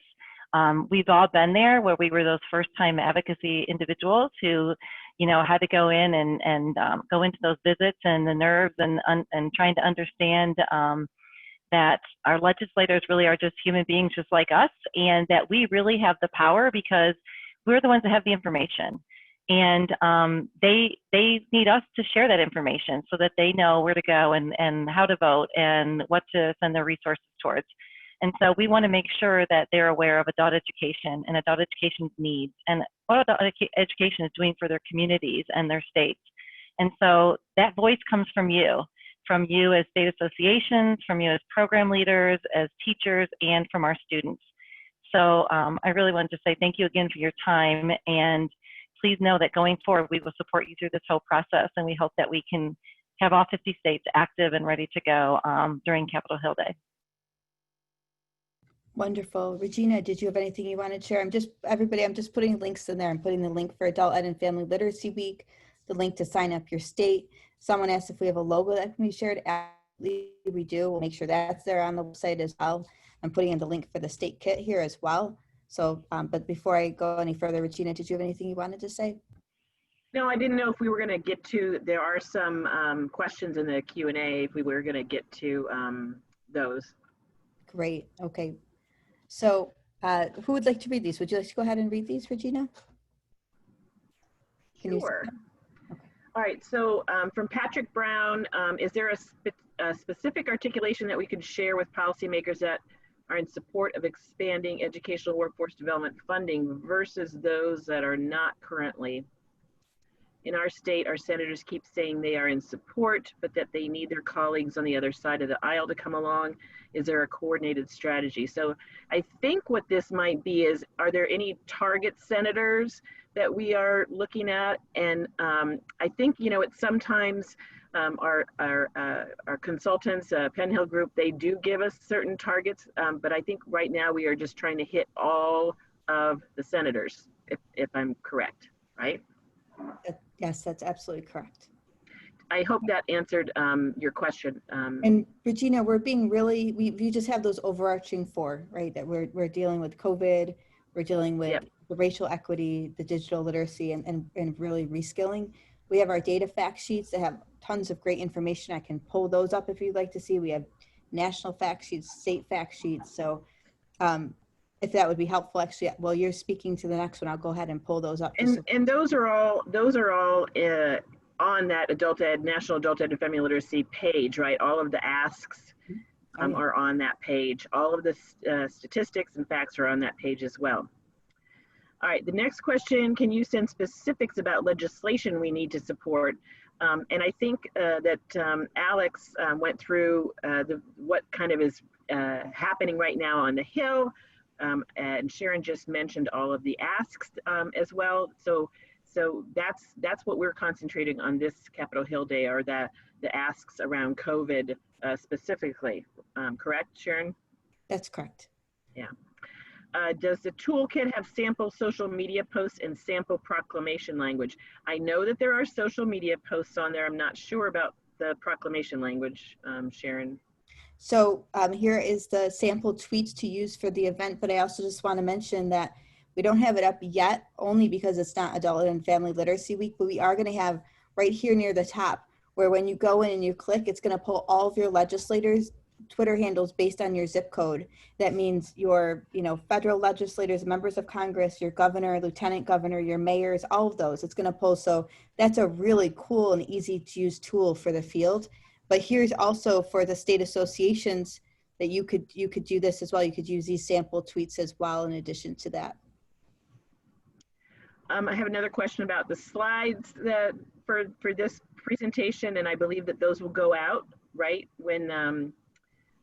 Speaker 4: We've all been there where we were those first-time advocacy individuals who, had to go in and go into those visits and the nerves and trying to understand that our legislators really are just human beings just like us, and that we really have the power because we're the ones that have the information. And they need us to share that information so that they know where to go and how to vote and what to send their resources towards. And so we want to make sure that they're aware of adult education and adult education's needs and what adult education is doing for their communities and their states. And so that voice comes from you as state associations, from you as program leaders, as teachers, and from our students. So I really wanted to say thank you again for your time, and please know that going forward, we will support you through this whole process, and we hope that we can have all 50 states active and ready to go during Capitol Hill Day.
Speaker 1: Wonderful. Regina, did you have anything you wanted to share? I'm just putting links in there. I'm putting the link for Adult Ed and Family Literacy Week, the link to sign up your state. Someone asked if we have a logo that can be shared. Absolutely, we do. We'll make sure that's there on the website as well. I'm putting in the link for the state kit here as well. So, but before I go any further, Regina, did you have anything you wanted to say?
Speaker 5: No, I didn't know if we were going to get to, there are some questions in the Q&A, if we were going to get to those.
Speaker 1: Great. Okay. So who would like to read these? Would you like to go ahead and read these, Regina?
Speaker 5: Sure. Okay. All right. So from Patrick Brown, is there a specific articulation that we could share with policymakers that are in support of expanding educational workforce development funding versus those that are not currently? In our state, our senators keep saying they are in support, but that they need their colleagues on the other side of the aisle to come along. Is there a coordinated strategy? So I think what this might be is, are there any target senators that we are looking at? And I think, you know, it's sometimes our consultants, Penn Hill Group, they do give us certain targets, but I think right now we are just trying to hit all of the senators, if I'm correct, right?
Speaker 1: Yes, that's absolutely correct.
Speaker 5: I hope that answered your question.
Speaker 1: And Regina, we're being really, we just have those overarching four, right? That we're dealing with COVID, we're dealing with
Speaker 5: Yep.
Speaker 1: the racial equity, the digital literacy, and really reskilling. We have our data fact sheets that have tons of great information. I can pull those up if you'd like to see. We have national fact sheets, state fact sheets. So if that would be helpful, actually, while you're speaking to the next one, I'll go ahead and pull those up.
Speaker 5: And those are all on that National Adult Ed and Family Literacy page, right? All of the asks are on that page. All of the statistics and facts are on that page as well. All right, the next question, can you send specifics about legislation we need to support? And I think that Alex went through what kind of is happening right now on the Hill. And Sharon just mentioned all of the asks as well. So that's what we're concentrating on this Capitol Hill Day, are the asks around COVID specifically. Correct, Sharon?
Speaker 1: That's correct.
Speaker 5: Yeah. Does the toolkit have sample social media posts and sample proclamation language? I know that there are social media posts on there. I'm not sure about the proclamation language, Sharon.
Speaker 1: So here is the sample tweets to use for the event, but I also just want to mention that we don't have it up yet, only because it's not Adult and Family Literacy Week, but we are going to have right here near the top, where when you go in and you click, it's going to pull all of your legislators' Twitter handles based on your zip code. That means your, federal legislators, members of Congress, your governor, lieutenant governor, your mayors, all of those. It's going to pull. So that's a really cool and easy to use tool for the field. But here's also for the state associations that you could do this as well. You could use these sample tweets as well in addition to that.
Speaker 5: I have another question about the slides that for this presentation, and I believe that those will go out right when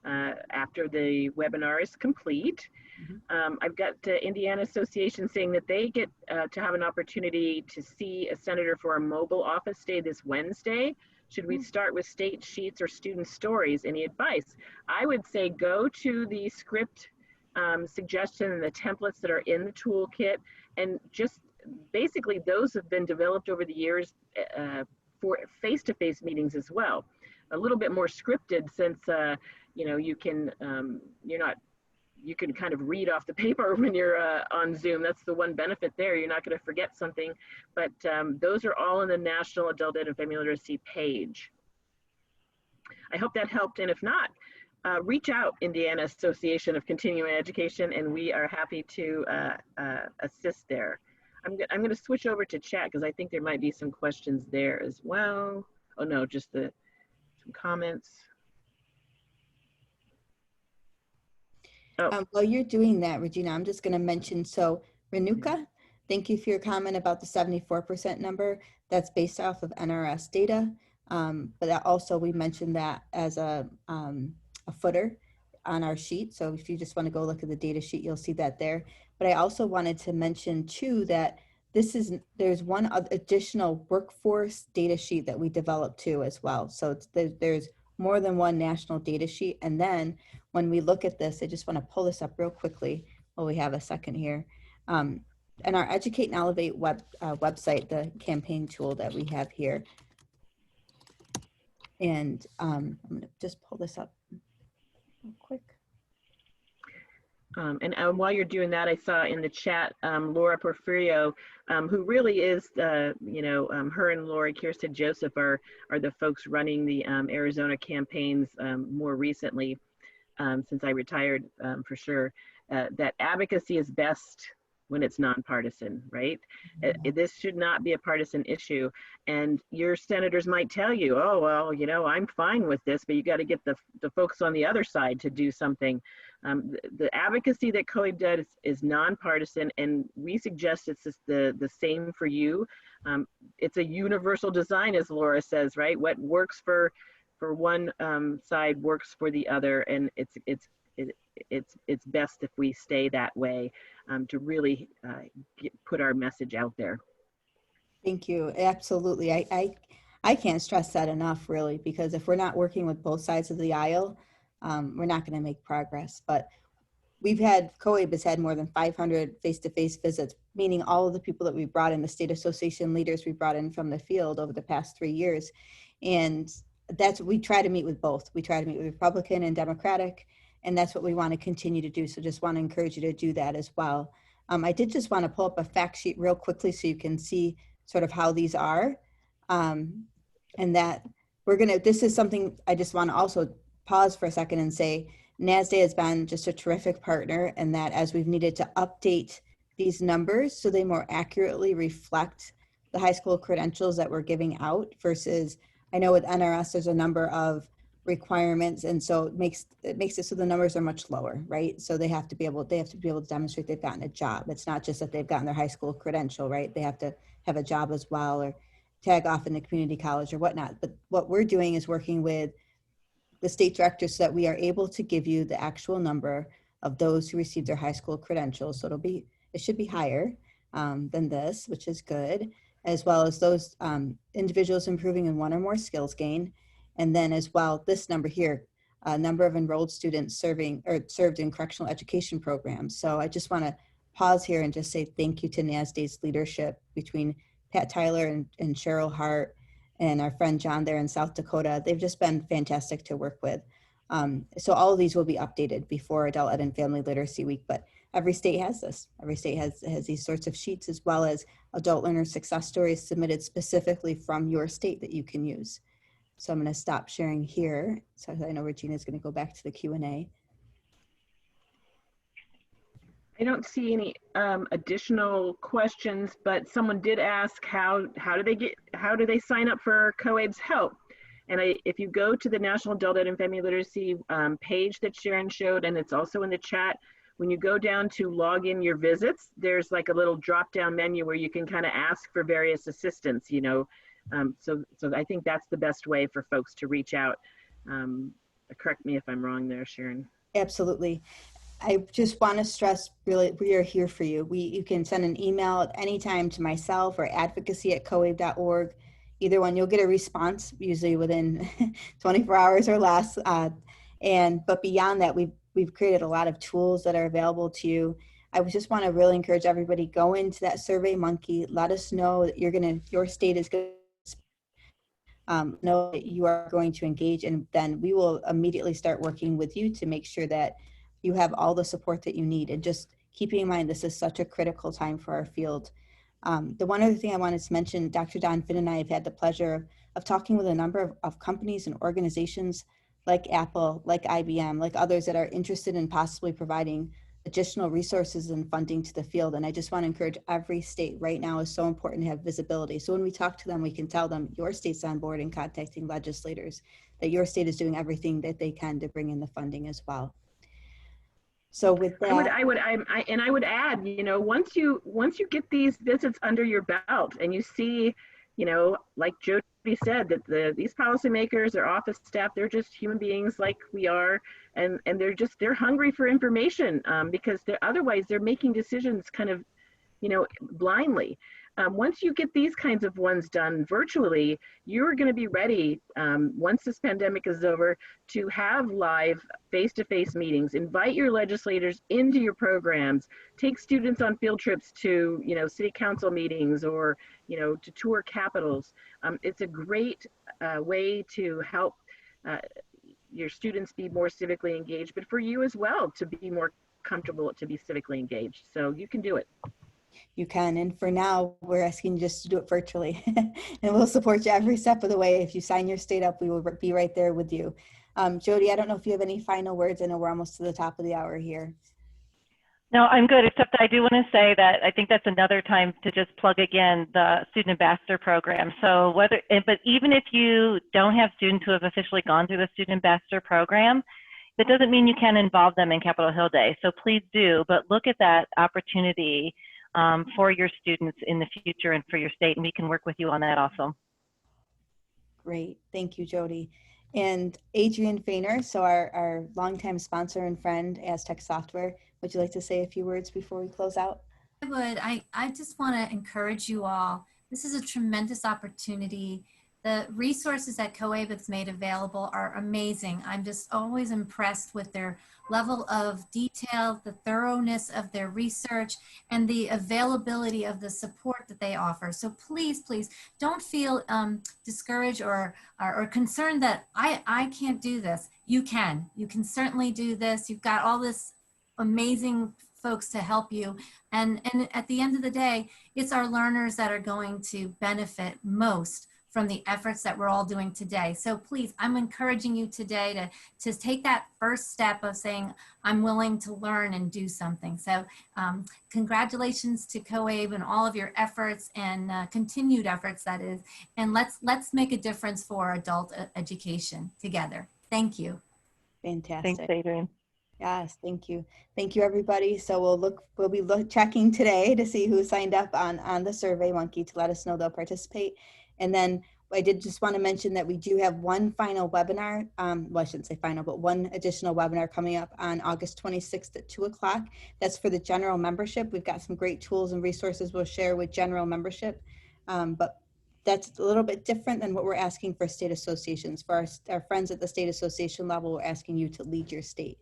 Speaker 5: after the webinar is complete. Mm-hmm. I've got Indiana Association saying that they get to have an opportunity to see a senator for a mobile office day this Wednesday. Should we start with state sheets or student stories? Any advice? I would say go to the script suggestion and the templates that are in the toolkit, and just basically those have been developed over the years for face-to-face meetings as well. A little bit more scripted since you can you can kind of read off the paper when you're on Zoom. That's the one benefit there. You're not going to forget something, but those are all in the National Adult Ed and Family Literacy page. I hope that helped, and if not, reach out, Indiana Association of Continuing Education, and we are happy to assist there. I'm going to switch over to chat because I think there might be some questions there as well. Oh no, just some comments.
Speaker 1: While you're doing that, Regina, I'm just going to mention, so Renuka, thank you for your comment about the 74% number. That's based off of NRS data. But that also, we mentioned that as a footer on our sheet. So if you just want to go look at the data sheet, you'll see that there. But I also wanted to mention too that there's one additional workforce data sheet that we developed too as well. So there's more than one national data sheet. And then when we look at this, I just want to pull this up real quickly while we have a second here. And our Educate and Elevate website, the campaign tool that we have here. And I'm going to just pull this up real quick.
Speaker 5: And while you're doing that, I saw in the chat Laura Porfirio, who really is, her and Lori Kirsten Joseph are the folks running the Arizona campaigns more recently, since I retired for sure, that advocacy is best when it's nonpartisan, right? This should not be a partisan issue. And your senators might tell you, oh, well, I'm fine with this, but you got to get the folks on the other side to do something. The advocacy that COABE does is nonpartisan, and we suggest it's just the same for you. It's a universal design, as Laura says, right? What works for one side works for the other, and it's best if we stay that way to really put our message out there.
Speaker 1: Thank you. Absolutely. I can't stress that enough, really, because if we're not working with both sides of the aisle, we're not going to make progress. But COABE has had more than 500 face-to-face visits, meaning all of the people that we brought in, the state association leaders we brought in from the field over the past 3 years. And we try to meet with both. We try to meet with Republican and Democratic, and that's what we want to continue to do. So just want to encourage you to do that as well. I did just want to pull up a fact sheet real quickly so you can see sort of how these are. And that this is something I just want to also pause for a second and say, NASDA has been just a terrific partner, and that as we've needed to update these numbers so they more accurately reflect the high school credentials that we're giving out versus, I know with NRS, there's a number of requirements, and so it makes it so the numbers are much lower, right? So they have to be able to demonstrate they've gotten a job. It's not just that they've gotten their high school credential, right? They have to have a job as well, or tag off in the community college or whatnot. But what we're doing is working with the state directors so that we are able to give you the actual number of those who received their high school credentials. So it should be higher than this, which is good, as well as those individuals improving in one or more skills gain. And then as well, this number here, number of enrolled students served in correctional education programs. So I just want to pause here and just say thank you to NASDA's leadership between Pat Tyler and Cheryl Hart and our friend John there in South Dakota. They've just been fantastic to work with. So all of these will be updated before Adult Ed and Family Literacy Week, but every state has this. Every state has these sorts of sheets, as well as adult learner success stories submitted specifically from your state that you can use. So I'm going to stop sharing here. So I know Regina is going to go back to the Q&A.
Speaker 5: I don't see any additional questions, but someone did ask how do they sign up for COABE's help? And if you go to the National Adult Ed and Family Literacy page that Sharon showed, and it's also in the chat, when you go down to log in your visits, there's like a little drop-down menu where you can kind of ask for various assistance, so I think that's the best way for folks to reach out. Correct me if I'm wrong there, Sharon.
Speaker 1: Absolutely. I just want to stress, really, we are here for you. You can send an email at any time to myself or advocacy@coabe.org. Either one, you'll get a response usually within 24 hours or less. But beyond that, we've created a lot of tools that are available to you. I just want to really encourage everybody, go into that Survey Monkey. Let us know that your state is going to know that you are going to engage, and then we will immediately start working with you to make sure that you have all the support that you need. And just keeping in mind, this is such a critical time for our field. The one other thing I wanted to mention, Dr. Don Finn and I have had the pleasure of talking with a number of companies and organizations like Apple, like IBM, like others that are interested in possibly providing additional resources and funding to the field. And I just want to encourage every state right now is so important to have visibility. So when we talk to them, we can tell them your state's on board and contacting legislators, that your state is doing everything that they can to bring in the funding as well. So with that,
Speaker 5: I would add, once you get these visits under your belt and you see, like Jody said, that these policymakers, their office staff, they're just human beings like we are, and they're hungry for information, because otherwise they're making decisions kind of, blindly. Once you get these kinds of ones done virtually, you're going to be ready, once this pandemic is over, to have live face-to-face meetings. Invite your legislators into your programs. Take students on field trips to, city council meetings, or, to tour capitals. It's a great way to help your students be more civically engaged, but for you as well to be more comfortable to be civically engaged. So you can do it.
Speaker 1: you can. And for now, we're asking you just to do it virtually. And we'll support you every step of the way. If you sign your state up, we will be right there with you. Jody, I don't know if you have any final words. I know we're almost to the top of the hour here.
Speaker 4: No, I'm good, except I do want to say that I think that's another time to just plug again the Student Ambassador Program. So but even if you don't have students who have officially gone through the Student Ambassador Program, that doesn't mean you can't involve them in Capitol Hill Day. So please do, but look at that opportunity for your students in the future and for your state, and we can work with you on that also.
Speaker 1: Great. Thank you, Jody. And Adrian Fainer, so our longtime sponsor and friend, Aztec Software, would you like to say a few words before we close out?
Speaker 2: I would. I just want to encourage you all. This is a tremendous opportunity. The resources that COABE has made available are amazing. I'm just always impressed with their level of detail, the thoroughness of their research, and the availability of the support that they offer. So please, please don't feel discouraged or concerned that I can't do this. You can. You can certainly do this. You've got all this amazing folks to help you. And at the end of the day, it's our learners that are going to benefit most from the efforts that we're all doing today. So please, I'm encouraging you today to take that first step of saying, I'm willing to learn and do something. So congratulations to COABE and all of your efforts and continued efforts, that is, and let's make a difference for adult education together. Thank you.
Speaker 1: Fantastic.
Speaker 4: Thanks, Adrian.
Speaker 1: Yes, thank you. Thank you, everybody. So we'll be checking today to see who signed up on the Survey Monkey to let us know they'll participate. And then I did just want to mention that we do have one final webinar, well, I shouldn't say final, but one additional webinar coming up on August 26th at 2 o'clock. That's for the general membership. We've got some great tools and resources we'll share with general membership, but that's a little bit different than what we're asking for state associations. For our friends at the state association level, we're asking you to lead your state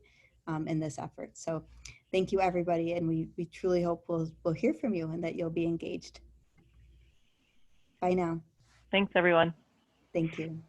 Speaker 1: in this effort. So thank you, everybody, and we truly hope we'll hear from you and that you'll be engaged. Bye now.
Speaker 4: Thanks, everyone.
Speaker 1: Thank you.